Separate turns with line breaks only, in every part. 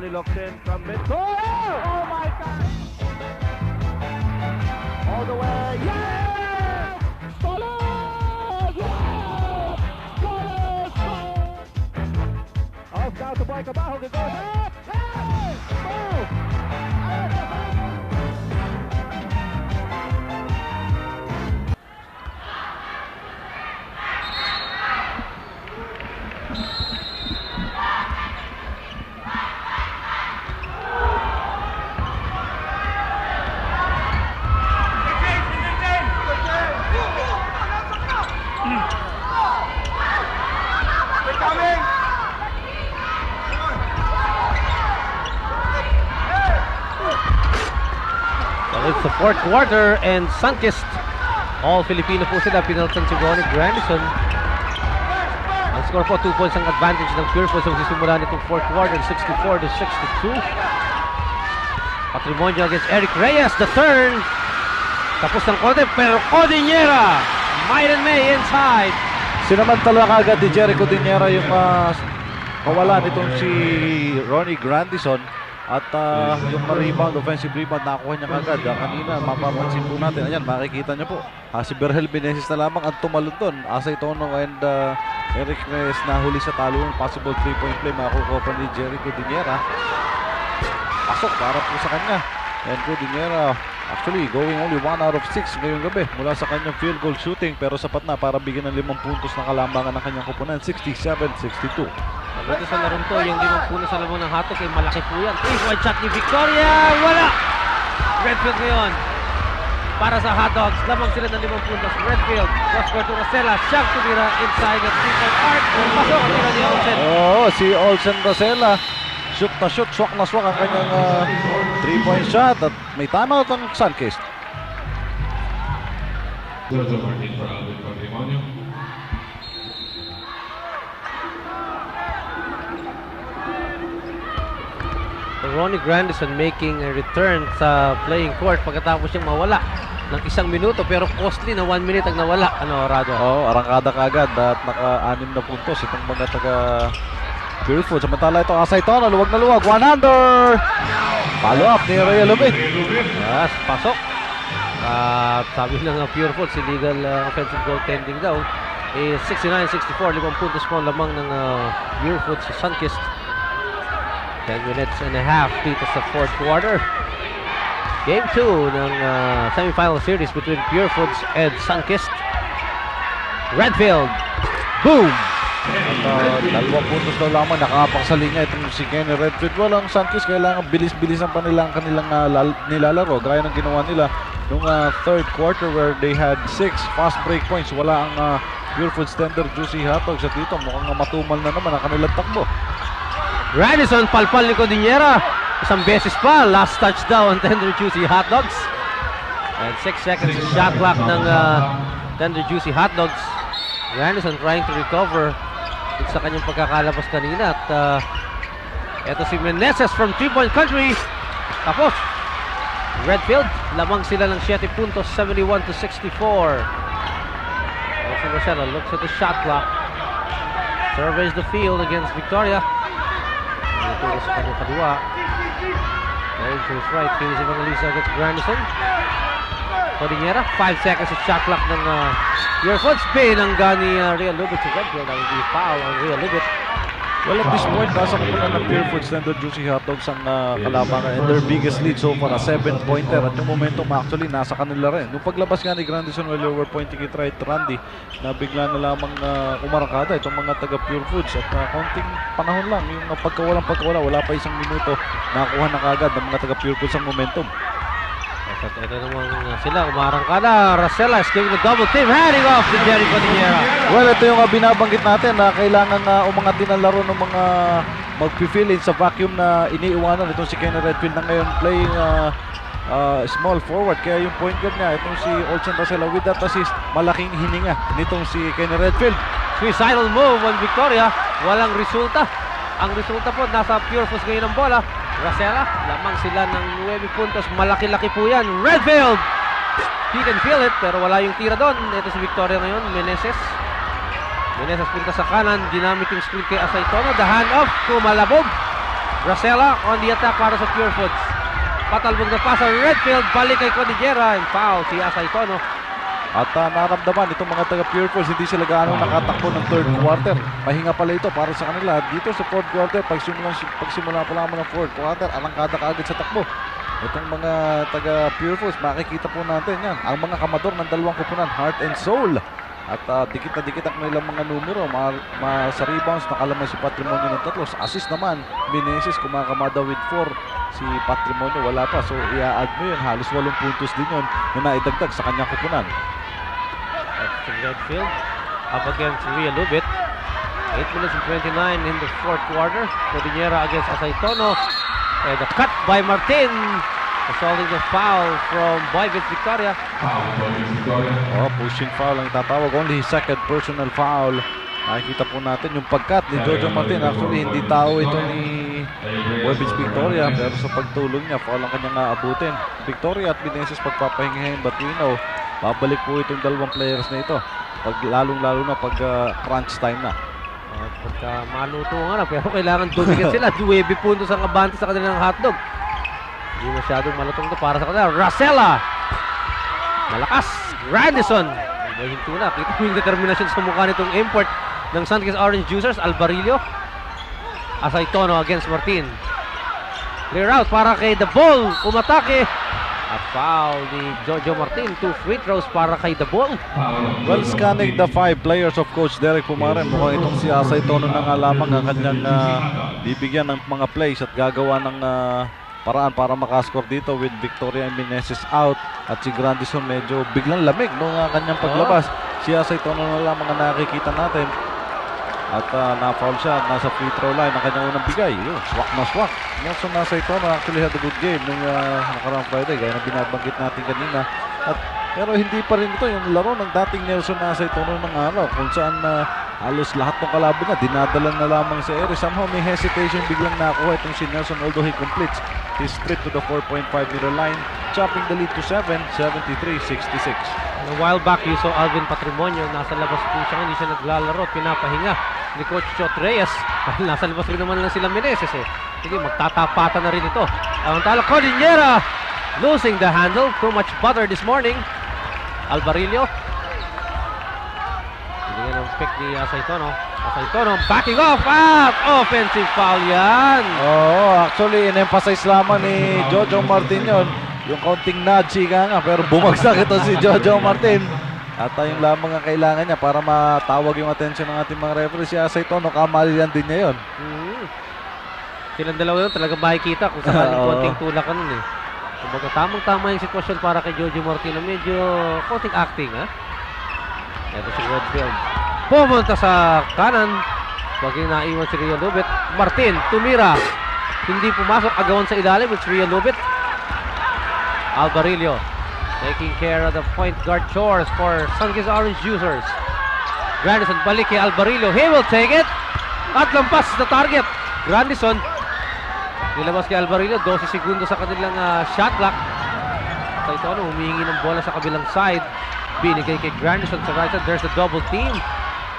Johnny Locsin from midcourt. Oh my God! All the way. Yeah! Solid! Yeah! Solid! Off down to Boy Cabahog. It goes up. Hey! Boom!
It's the fourth quarter and Sunkist, all Filipino po sila, pinaltan si Ronnie Grandison. Ang score po, 2 points ang advantage ng Pure Foods sa magsisimula nitong fourth quarter, 64-62. Patrimonio against Eric Reyes, the turn. Tapos ng konti, pero Codinera, Myron May inside.
Sinamantala kagad ni Jericho Dinera yung kawalan nitong si Ronnie Grandison. At yung rebound, offensive rebound, nakuha niya kagad. Kanina, mapapansin po natin. Ayan, makikita niyo po. Si Berhel Benesis na lamang ang tumalon doon. Asay Tono and Eric Reyes nahuli sa talon. Possible 3-point play. Makukuha pa ni Jericho Dinera. Pasok para po sa kanya. Jericho Dinera actually going only 1 out of 6 ngayong gabi mula sa kanyang field goal shooting. Pero sapat na para bigyan ng 5 puntos na kalambangan ng kanyang kupunan. 67-62.
Dito sa larong to, yung 5 puno sa lamang ng hatok ay malaki po yan. 3-point shot ni Victoria, wala! Redfield ngayon, para sa Hotdogs, lamang sila ng 5 puntos. Redfield, cross-court to Rosella, siyang tumira inside the 3-point arc. Pasok, tira ni Olsen.
Si Olsen Rosella, shoot na shoot, swak na swak ang kanyang 3-point shot. At may timeout ang Sunkist.
Sergio Martin for Alvin Patrimonio.
Ronnie Grandison making a return sa playing court pagkatapos siyang mawala ng 1 minuto, pero costly na 1 minute ang nawala. Rado?
Arangkada kagad at naka-6 na puntos itong mga taga Pure Foods. Samantala ito, Asay Tono, luwag na luwag, one-hander! Follow up ni Rhea Lubin.
Yes, pasok. Sabi ng Pure Foods, illegal offensive goaltending daw. 69-64, 5 puntos po lamang ng Pure Foods sa Sunkist. 10 minutes and a half dito sa fourth quarter. Game 2 ng semifinal series between Pure Foods and Sunkist. Redfield, boom!
At 2 puntos daw lamang nakakapak sa linya itong si Kenny Redfield. Walang Sunkist, kailangan bilis-bilisan pa nila ang kanilang nilalaro. Gaya ng ginawa nila nung third quarter where they had 6 fast break points. Wala ang Pure Foods tender Juicy Hotdogs at dito mukhang matumal na naman ang kanilang takbo.
Grandison, palpal ni Codinera. Isang beses pa, last touchdown, Tender Juicy Hotdogs. And 6 seconds shot clock ng Tender Juicy Hotdogs. Grandison trying to recover sa kanyang pagkakalabas kanina. At eto si Meneses from 3-point country. Tapos, Redfield, lamang sila ng 7 puntos, 71-64. Also Rosella looks at the shot clock. Surveys the field against Victoria. Ito sa kanyang kaliwa. Going to his right, Casey Evangelista against Grandison. Codinera, 5 seconds of shot clock ng Pure Foods. Binangga ni Rhea Lubit si Redfield. That will be foul on Rhea Lubit.
Well, at this point, nasa kupunan ng Pure Foods Tender Juicy Hotdogs ang kalabangan and their biggest lead so far, a 7-pointer. At yung momentum actually nasa kanila rin. Nung paglabas nga ni Grandison while they were pointing it right, Randy, na bigla na lamang umarangkada itong mga taga Pure Foods. At konting panahon lang, yung pagkawala, wala pa 1 minuto, nakakuha na kagad ng mga taga Pure Foods ang momentum.
At ito naman sila, umarangkada. Rosella is giving the double team, handing off to Jerry Codinera.
Well, ito yung binabanggit natin na kailangan umangat din ang laro ng mga mag-fill in sa vacuum na iniiwanan itong si Kenny Redfield na ngayon playing small forward. Kaya yung point guard niya, itong si Olsen Rosella with that assist, malaking hininga nitong si Kenny Redfield.
Suicidal move on Victoria, walang resulta. Ang resulta po, nasa Pure Foods ngayon ang bola. Rosella, lamang sila ng 9 puntos. Malaki-laki po yan. Redfield! He can feel it, pero wala yung tira doon. Ito si Victoria ngayon, Meneses. Meneses punta sa kanan, ginamit yung screen kay Asay Tono. The hand-off, kumalabog. Racela on the attack para sa Pure Foods. Patalbog na pasa Redfield, balik kay Cordillera and foul si Asay Tono.
At naramdaman itong mga taga Pure Force, hindi sila gaano nakatakbo ng third quarter. Mahinga pala ito para sa kanila. Dito sa fourth quarter, pagsimula pa lamang ng fourth quarter, arangkada kaagad sa takbo. Itong mga taga Pure Force, makikita po natin yan. Ang mga kamador ng dalawang kupunan, Heart and Soul. At dikit na dikit ang nilang mga numero. Sa rebounds, nakalamay si Patrimonio ng 3. Sa assist naman, Meneses kumakamada with 4. Si Patrimonio wala pa. So i-add mo yun. Halos 8 puntos din yun na naidagdag sa kanyang kupunan.
That's Redfield up against Ria Lubit. 8 minutes and 29 in the fourth quarter. Cordillera against Asay Tono. And a cut by Martin. Resulting the foul from Boyvitz Victoria.
Foul, Boyvitz Victoria.
Pushing foul ang itatawag. Only his second personal foul. Nakikita po natin yung pagkat ni Jojo Martin. Actually, hindi tao ito ni Boyvitz Victoria. Pero sa pagtulong niya, foul ang kanyang aabutin. Victoria at Meneses pagpapahingahin Batwino. Babalik po itong dalawang players na ito. Lalong-lalo na pag crunch time na.
Pagka maluto nga na, pero kailangan dumikit sila. 9 puntos ang abante sa kanilang hotdog. Hindi masyadong malutong ito para sa kanila. Racela! Malakas! Grandison! May hinto na. Kita po yung determinasyon sa mukha nitong import ng Sunkist Orange Juicers. Albarillo. Asay Tono against Martin. Clear out para kay The Ball. Umatake. At foul ni Jojo Martin. 2 free throws para kay The Ball.
Well, scanning the 5 players of Coach Derek Pumaren, mukhang itong si Asay Tono na nga lamang ang kanyang bibigyan ng mga plays at gagawa ng paraan para makascore dito with Victoria and Meneses out at si Grandison medyo biglang lamig nung kanyang paglabas. Si Asay Tono na lamang ang nakikita natin at na-foul siya at nasa free throw line ang kanyang unang bigay. Yun, swak na swak. Nelson Asay Tono actually had a good game nung nakarang Friday gaya na binabanggit natin kanina. Pero hindi pa rin ito yung laro ng dating Nelson Asay Tono ng araw kung saan halos lahat ng kalaban na dinadala na lamang sa ere. Somehow may hesitation biglang nakuha itong si Nelson although he completes his trip to the 4.5 meter line, chopping the lead to 7, 73-66.
A while back, you saw Alvin Patrimonio. Nasa labas po siya, hindi siya naglalaro. Pinapahinga ni Coach Chot Reyes. Dahil nasa labas rin naman lang sila Meneses eh. Sige, magtatapatan na rin ito. Ang tala, Cordillera losing the handle. Too much butter this morning. Albarillo. Binigyan ng pick ni Asay Tono. Asay Tono backing off at offensive foul yan.
Actually in-emphasize lamang ni Jojo Martin yon. Yung counting nudge nga pero bumagsak ito si Jojo Martin. At yung lamang ang kailangan niya para matawag yung attention ng ating mga referee. Si Asay Tono, kamali yan din niya yun.
Silang dalawa yun talaga makikita kung sakaling konting tulak ka nun eh. Kumbaga tamang-tama yung sitwasyon para kay Jojo Martin. Medyo konting acting ha. Ito si Redfield. Pumunta sa kanan. Pag naiwan si Ria Lubit. Martin, tumira. Hindi pumasok. Agawan sa ilalim. It's Ria Lubit. Albarillo taking care of the point guard chores for Sunkist Orange Juicers. Grandison balik kay Albarillo. He will take it. At lampas sa target. Grandison. Nilabas kay Albarillo. 12 segundo sa kanilang shot clock. Sa ito humihingi ng bola sa kabilang side. Binigay kay Grandison sa right side. There's a double team.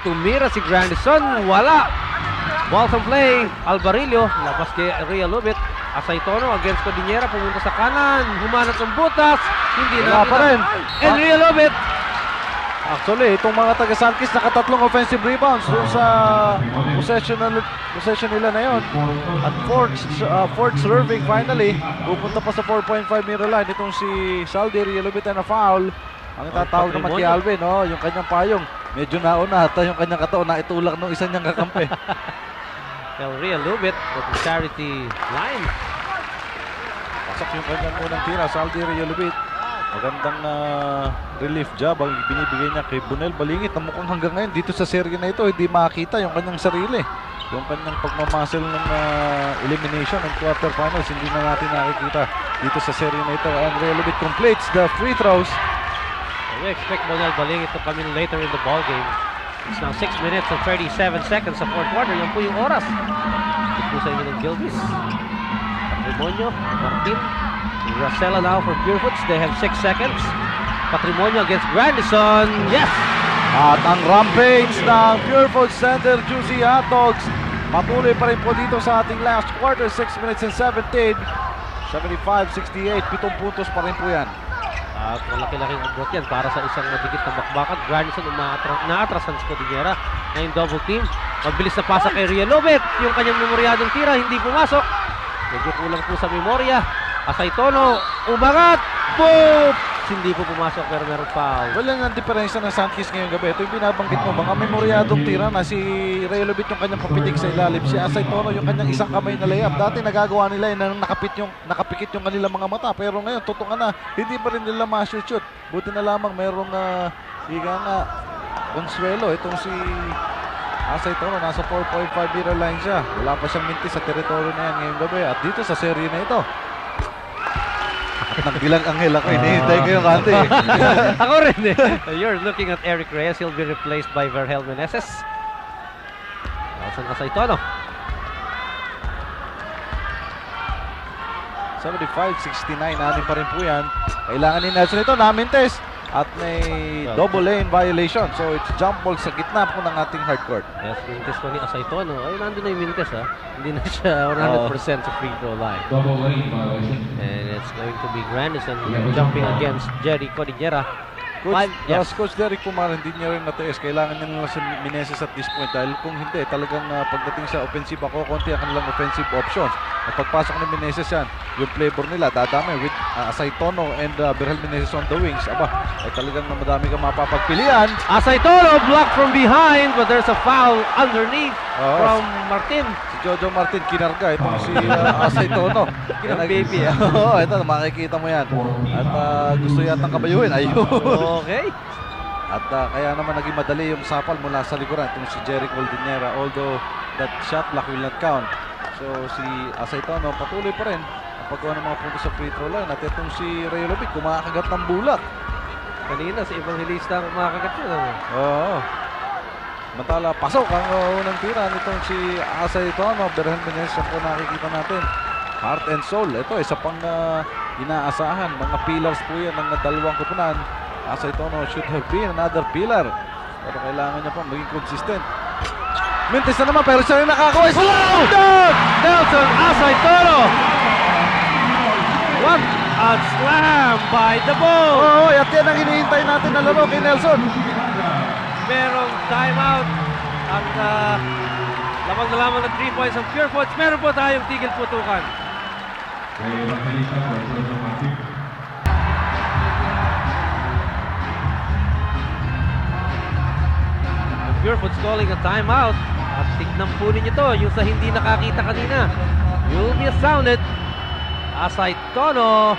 Tumira si Grandison. Wala. Ball from play. Albarillo. Labas kay Ria Lubit. Asay Tono against Cordillera. Pumunta sa kanan. Humanap ng butas. Hindi na
pa rin.
And Ria Lubit.
Actually, itong mga taga-Sunkist nakatatlong offensive rebounds doon sa possession nila na yon. At fourth serving finally. Pupunta pa sa 4.5 meter line. Itong si Saldi Ria Lubit na foul. Ang itatawag naman kay Alvin, yung kanyang payong. Medyo nauna at yung kanyang kataon na itulak ng isang niyang kakampi.
Ria Lubit at the charity line.
Pasok yung kanyang unang tira. Saldi Ria Lubit. Magandang relief job ang binibigay niya kay Bunel Balingit na mukhang hanggang ngayon dito sa serye na ito hindi makita yung kanyang sarili. Yung kanyang pagmamuscle ng elimination ng quarterfinals hindi na natin nakikita dito sa serye na ito. And Ria Lubit completes the free throws.
We expect Bunel Balingit to come in later in the ball game. It's now 6 minutes and 37 seconds sa fourth quarter. Yan po yung oras. Ito po sa inyo ng Gilbis. Patrimonio, Martin, Racela now for Pure Foods. They have 6 seconds. Patrimonio against Grandison. Yes!
At ang rampage ng Pure Foods Tender Juicy Hot Dogs Patuloy pa rin po dito sa ating last quarter, 6 minutes and 17. 75-68, 7 puntos pa rin po yan.
At malaki-laking abot yan para sa isang madikit na bakbakan. Granison naatrasan sa Cordillera. Ngayon double team. Mabilis na pasa kay Ria Lobet. Yung kanyang memoryadong tira, hindi pumasok. Medyo kulang po sa memorya. Asaytono, umangat! Boop! Hindi po pumasok pero meron foul.
Wala nga ang diferensya ng Sanchez ngayong gabi. Ito yung binabanggit mo, mga memoryadong tira na si Ray Lobit yung kanyang papitik sa ilalim. Si Asaytono yung kanyang isang kamay na layup. Dati nagagawa nila yun na nakapikit yung kanilang mga mata. Pero ngayon, totoo nga na, hindi pa rin nila ma-shoot. Buti na lamang merong higa nga, Consuelo. Itong si Asaytono, nasa 4.5 meter line siya. Wala pa siyang minti sa teritoryo na yan ngayong gabi. At dito sa serye na ito, nagbilang anghel ako, hinihintay ko yung kante.
Ako rin eh. You're looking at Eric Reyes. He'll be replaced by Vergel Meneses. Nelson Asaytono.
75-69, anin pa rin po yan. Kailangan ni Nelson ito, namintes. At may double lane violation. So it's jump ball sa gitna po ng ating hardcourt.
Yes, mintes po ni Asaytono. Ay, nandun na yung mintes ha. Hindi na siya 100% sa free throw line.
Double lane violation.
And it's going to be Grandison jumping against Jerry Cordillera.
Coach Derek Pumar, hindi niya rin natiis. Kailangan niya nila si Meneses at this point. Dahil kung hindi, talagang pagdating sa offensive ako, konti ang kanilang offensive options. At pagpasok ni Meneses yan, yung flavor nila, dadami with Asaytono and Vergel Meneses on the wings. Aba, ay talagang madami kang mapapagpilian.
Asaytono blocked from behind, but there's a foul underneath from Martin.
Si Jojo Martin kinarga itong si Asaytono.
Kinang baby
Oo, ito, makikita mo yan. At gusto yatang kabayuhin. Ayun.
Okay.
At kaya naman naging madali yung sapal mula sa likuran itong si Jerry Cordillera, although that shot block will not count. So si Asaytono patuloy pa rin ang paggawa ng mga puntos sa free throw line. At itong si Ray Lobit kumakagat ng bulak.
Kanina si Evangelista ang kumakagat yun.
Oo. Mantala, pasok ang unang tira nitong si Asaytono. Vergel Meneses ang po nakikita natin. Heart and soul. Ito, isa pang inaasahan. Mga pillars po yan ng dalawang kupunan. Asaytono should have been another pillar. Pero kailangan niya pa maging consistent. Mintis na naman pero siya rin nakakuha. Slam dunk!
Nelson Asaytono! What a slam by the ball!
Oo, at yan ang hinihintay natin na laro kay Nelson.
Merong timeout at lamang na lamang ng 3 points ang Pure Foods. Meron po tayong tigil putukan.
Kay Evangelista for Sergio Martin.
Pure Foods calling a timeout. At tignan po ninyo to, yung sa hindi nakakita kanina. You'll be sounded. Asaytono.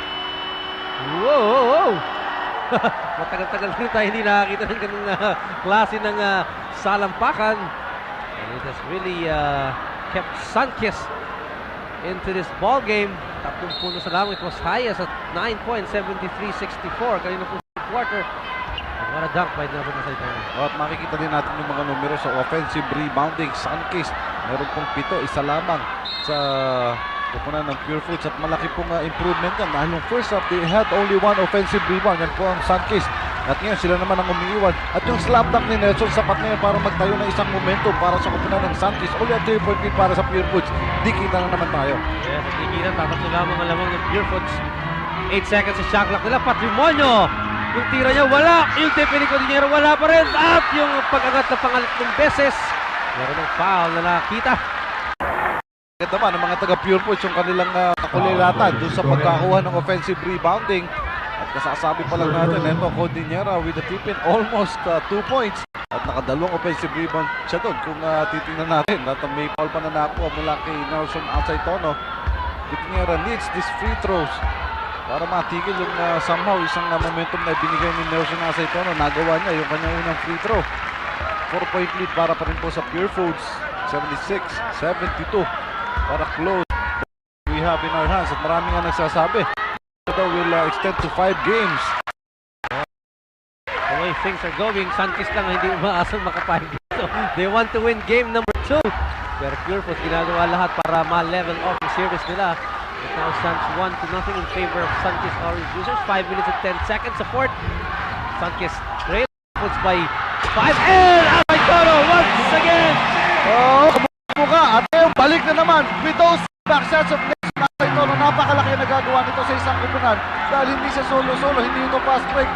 Whoa! Matagal-tagal rin tayo hindi nakakita ng ganung klase ng salampakan. And it has really kept Sanchez into this ball game. 3 puntos na lang. It was highest at 9 points, 73-64. Kanina po sa quarter. What a dunk by Nelson Asaytono.
At makikita din natin yung mga numero sa offensive rebounding. Sunkist, meron pong 7, isa lamang sa kupunan ng Pure Foods. At malaki pong improvement yan. Dahil nung first half, they had only 1 offensive rebound. Yan po ang Sunkist. At ngayon, sila naman ang umiiwan. At yung slam dunk ni Nelson, sapat na yan para magtayo ng isang momentum para sa kupunan ng Sunkist. Only a 3-point lead para sa Pure Foods. Di kita na naman tayo.
Yes, at iginan, tatatlo lamang ang lamang ng Pure Foods. 8 seconds sa shot clock nila. Patrimonio! Yung tira niya, wala. Yung tip ni Cordillera, wala pa rin. At yung pag-angat na pangatlong beses, meron ng foul na nakita.
Ganda naman ang mga taga Pure Foods yung kanilang kakulilatan doon sa pagkakuha ng offensive rebounding. At kasasabi pa lang natin, ito, Cordillera with the tip-in, almost 2 points. At nakadalawang offensive rebound siya doon kung titingnan natin. At may foul pa na nakuha mula kay Nelson Asaytono. Cordillera needs these free throws para matigil yung somehow isang momentum na binigay ni Nelson Asaytono. Nagawa niya yung kanyang unang free throw. 4-point lead para pa rin po sa Pure Foods. 76-72 para close. We have in our hands at marami nga nagsasabi. Ito will extend to 5 games.
The way things are going, Sanchez lang hindi umaasang makapahig dito. They want to win game number 2. Pero Pure Foods ginagawa lahat para ma-level off yung series nila. It now stands 1-0 in favor of Sanchez Orange Juicers. 5 minutes and 10 seconds support. Sanchez Pure Foods by 5. And Asaytono once again!
Oh, mukha. At ngayon, balik na naman with those back shots of Nelson ito na napakalaki na nagagawa nito sa isang kupunan. Dahil hindi siya solo-solo, hindi ito fast break.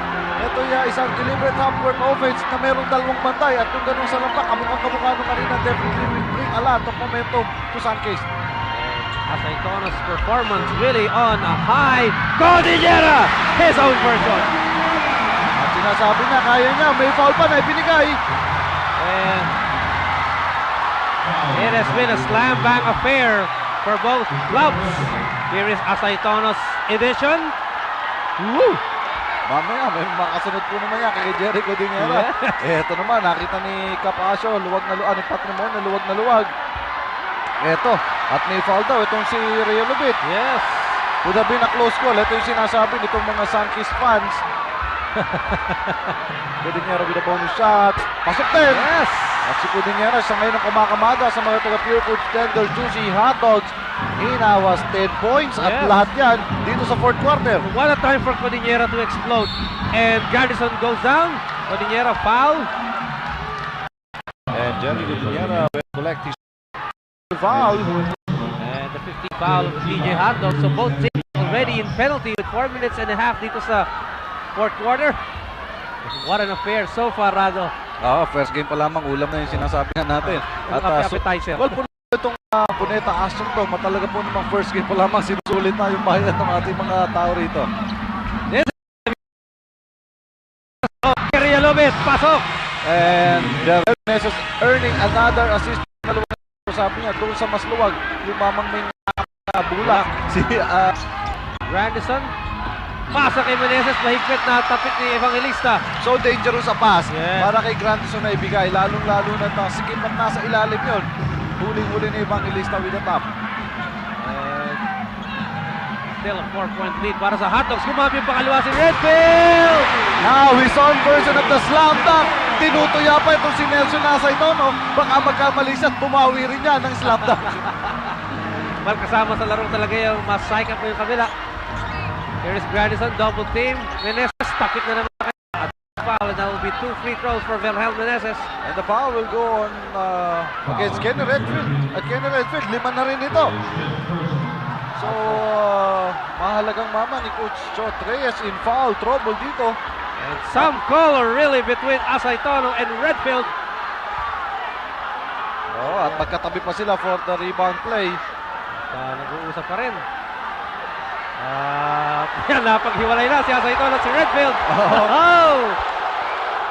Ito isang deliberate half-court offense na merong dalawang bantay. At kung ganun sa lampak, kamukha nung kanina, definitely will bring a lot of momentum to Sunkist.
Acitono's performance really on a high. Cordillera, his own version.
At sinasabi niya, kaya niya, may foul pa na ibinigay.
And it has been a slam bang affair for both clubs. Here is Acitono's edition. Woo!
Mamaya, may makasunod po naman yan kay Jericho Dinera. Eto naman, nakita ni Capasio, luwag na luwag, ni Patrimonio, luwag na luwag. Eto, at may foul daw, itong si Rio Lubit.
Yes.
Would have been a close call. Ito yung sinasabi nitong mga Sunkist fans. Cudinera with a bonus shot. Pasok din!
Yes.
At si Cudinera sa ngayon ang kumakamada sa mga taga Pure Foods Tender Juicy Hot Dogs. Hinawas 10 points at
Yes.
lahat yan dito sa fourth quarter.
What a time for Cordillera to explode. And Garrison goes down. Cordillera foul.
And Jerry Cudinera will collect his foul.
And the 50 foul of DJ Hot Dog. So both teams already in penalty with 4 minutes and a half dito sa fourth quarter. What an affair so far, Rado.
First game pa lamang, ulam na yung sinasabi nga natin.
At appetizer.
Well, po itong Puneta Astron to, matalaga po namang first game pa lamang, sinusulit na yung bayan ng ating mga tao rito.
Rio Lubit, pasok.
And Darrell Meneses earning another assist. Sabi niya, doon sa mas luwag, yung mamang may bulak. Si
Grandison. Pasa kay Meneses, mahigpit na tapit ni Evangelista.
so dangerous a pass
Yes.
para kay Grandison na ibigay. Lalong-lalo na sikip at nasa ilalim yun. Huling-huli ni Evangelista with the top.
And still a 4-point lead para sa Hot Dogs. Kumami yung pangalawa si Redfield.
Now, his own version of the slam dunk. Tinutuya pa itong si Nelson nasa ito, no? Baka magkamali siya at bumawi rin niya ng slam dunk.
Mal kasama sa laro talaga yung mas-psych up yung kabila. Here is Grandison, double team. Meneses, tapit na naman sa kanya. At foul, and that will be 2 free throws for Wilhelm Meneses.
And the foul will go on against Kenny Redfield. At Kenny Redfield, 5 na rin ito. So, mahalagang mama ni Coach Chot Reyes in foul trouble dito.
And some color really between Acitono and Redfield.
At magkatabi pa sila for the rebound play.
Nag-uusap pa rin. Yan, napaghiwalay na si Acitono at si Redfield. Oh!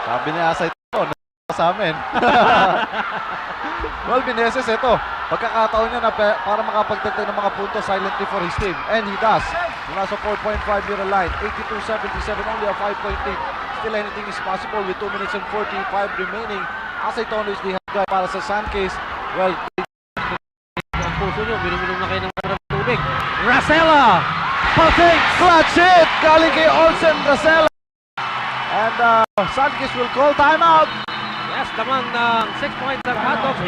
Sabi ni Asa ito, sa amin. Well, Meneses, ito. Pagkakataon niya na para makapagdagdag ng mga puntos silently for his team. And he does. Mula sa 4.5 mirror line. 82-77, only a 5-point lead. Still anything is possible with 2 minutes and 45 remaining. Acitono is the head guy para sa Sunkist. Well,
Ang puso nyo, minum-minum na kayo ng maraming tubig. Racela! Pulsing!
clutch hit! Galing kay Olsen Racela. And Sunkist will call timeout.
Yes, naman ng 6 points ang Hot Dogs,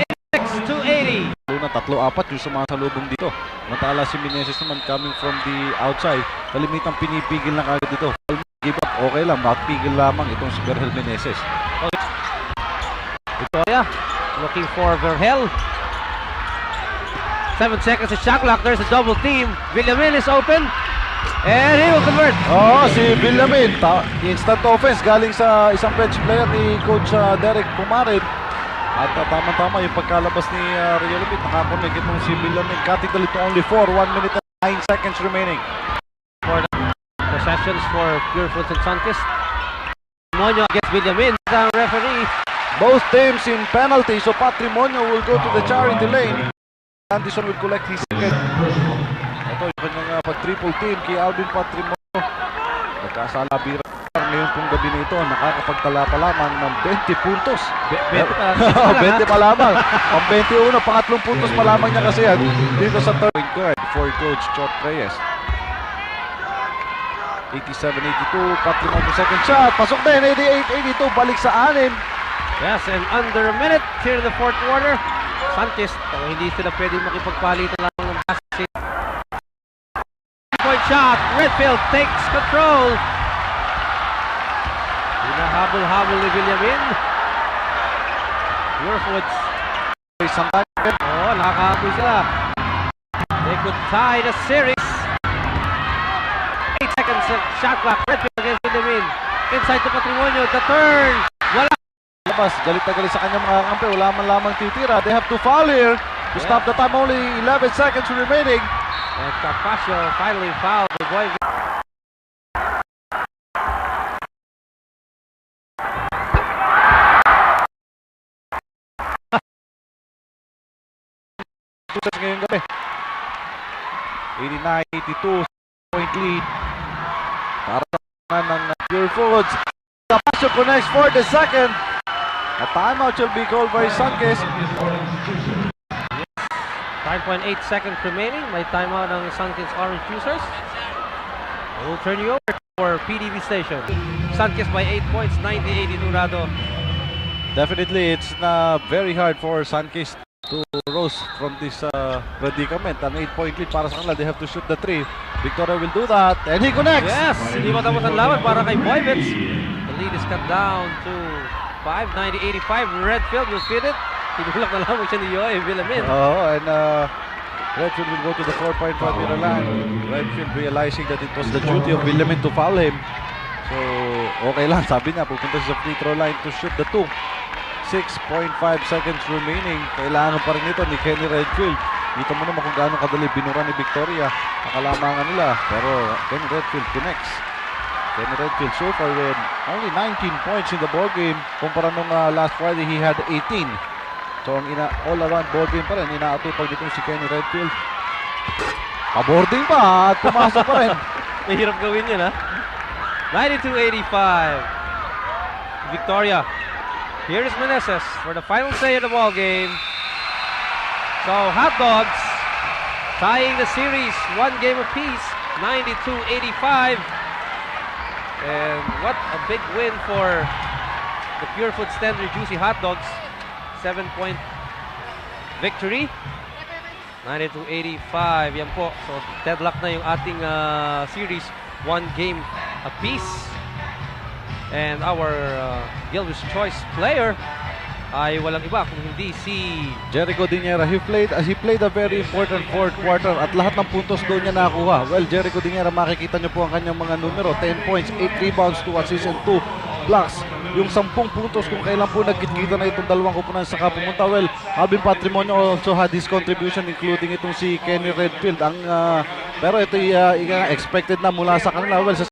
86-80.
Luna, 3-4 yung sumasalubong dito. Mantala si Meneses naman coming from the outside. Kalimitang pinipigil na kagad dito. Give up, okay lang. Matpigil lamang itong si Verhel Meneses.
Victoria, looking for Verhel. 7 seconds to shot clock. There's a double team. Villamin is open. And he will convert.
Si Villamin. Instant offense galing sa isang bench player ni Coach Derek Pumarin. At tama-tama yung pagkalabas ni Rio Lubit. Nakakonect itong si Villamin. Cutting the lead to only 4. 1 minute and 9 seconds remaining.
For the possessions for Pure Foods and Sunkist. Monyo against Villamin. The referee.
Both teams in penalty. So Patrimonio will go to the charity lane. Anderson will collect his second. Ito yung kanyang pag-triple team kay Alvin Patrimonio. Nagkasalabira ngayon pong gabi na ito. Nakakapagtala pa lamang ng 20 puntos. 20 pa lamang. Pang 21, pangatlong puntos pa lamang niya kasi yan. Dito sa third guard for Coach Chot Reyes. 87-82, Patrimonio second shot. Pasok din, 88-82, balik sa 6.
Yes, and under a minute here in the fourth quarter. Sunkist, hindi sila pwedeng makipagpalitan lamang ng basket. Point shot, Redfield takes control. Hinahabol-habol ni Villamin. Pure Foods.
Sometimes,
nakakahapoy sila. They could tie the series. 8 seconds of shot clock. Redfield against Villamin. Inside to Patrimonio. The turn. Wala.
Labas, galit na galit sa kanyang mga kampi. Wala man lamang titira. They have to foul here to stop the time. Only 11 seconds remaining.
And Carpaccio finally fouled the boy.
Ngayong gabi. 89-82 point lead. Para sa ng Pure Foods. Carpaccio connects for the second. A timeout shall be called by Sunkist.
5.8 seconds remaining. May timeout ng Sunkist Orange Juicers. We'll turn you over for PDB station. Sunkist by 8 points, 90-82 Rado.
Definitely, it's very hard for Sunkist to rose from this predicament. An 8-point lead para sa kanila. They have to shoot the 3. Victoria will do that. And he connects.
Yes! Hindi matapos ang laban para kay Boyvitz. The lead is cut down to 5, 90-85. Redfield will fit it. Tinulak na lamang siya ni Yoy Villamin.
And Redfield will go to the 4.5-meter line. Redfield realizing that it was the duty of Villamin to foul him. So, okay lang. Sabi niya, pupunta siya sa free throw line to shoot the 2. 6.5 seconds remaining. Kailangan pa rin ito ni Kenny Redfield. Dito mo naman kung gaano kadali binura ni Victoria. Nakalamangan nila. Pero Kenny Redfield connects. Kenny Redfield so far with only 19 points in the ball game. Kumpara nung last Friday, he had 18. So ang all-around ball game pa rin. Inaatupag dito si Kenny Redfield. Pa-boarding pa at pumasok pa rin.
Mahirap gawin yun, ha? 92-85. Victoria. Here is Meneses for the final say of the ball game. So Hot Dogs tying the series, 1 game apiece, 92-85. And what a big win for the Pure Foods Tender Juicy Hot Dogs. 7-point victory. 92-85. Yan po. So deadlock na yung ating series, 1 game apiece. And our Gilbert's Choice player ay walang iba kung hindi si
Jericho Diniera. He played a very important fourth quarter at lahat ng puntos doon niya nakuha. Well, Jericho Diniera, makikita niyo po ang kanyang mga numero. 10 points, 8 rebounds, 2 assists, and 2 blocks. Yung 10 puntos kung kailan po nagkita na itong dalawang kupunan sa kapumunta. Well, Alvin Patrimonio also had his contribution, including itong si Kenny Redfield. Pero ito expected na mula sa kanila. Well, sa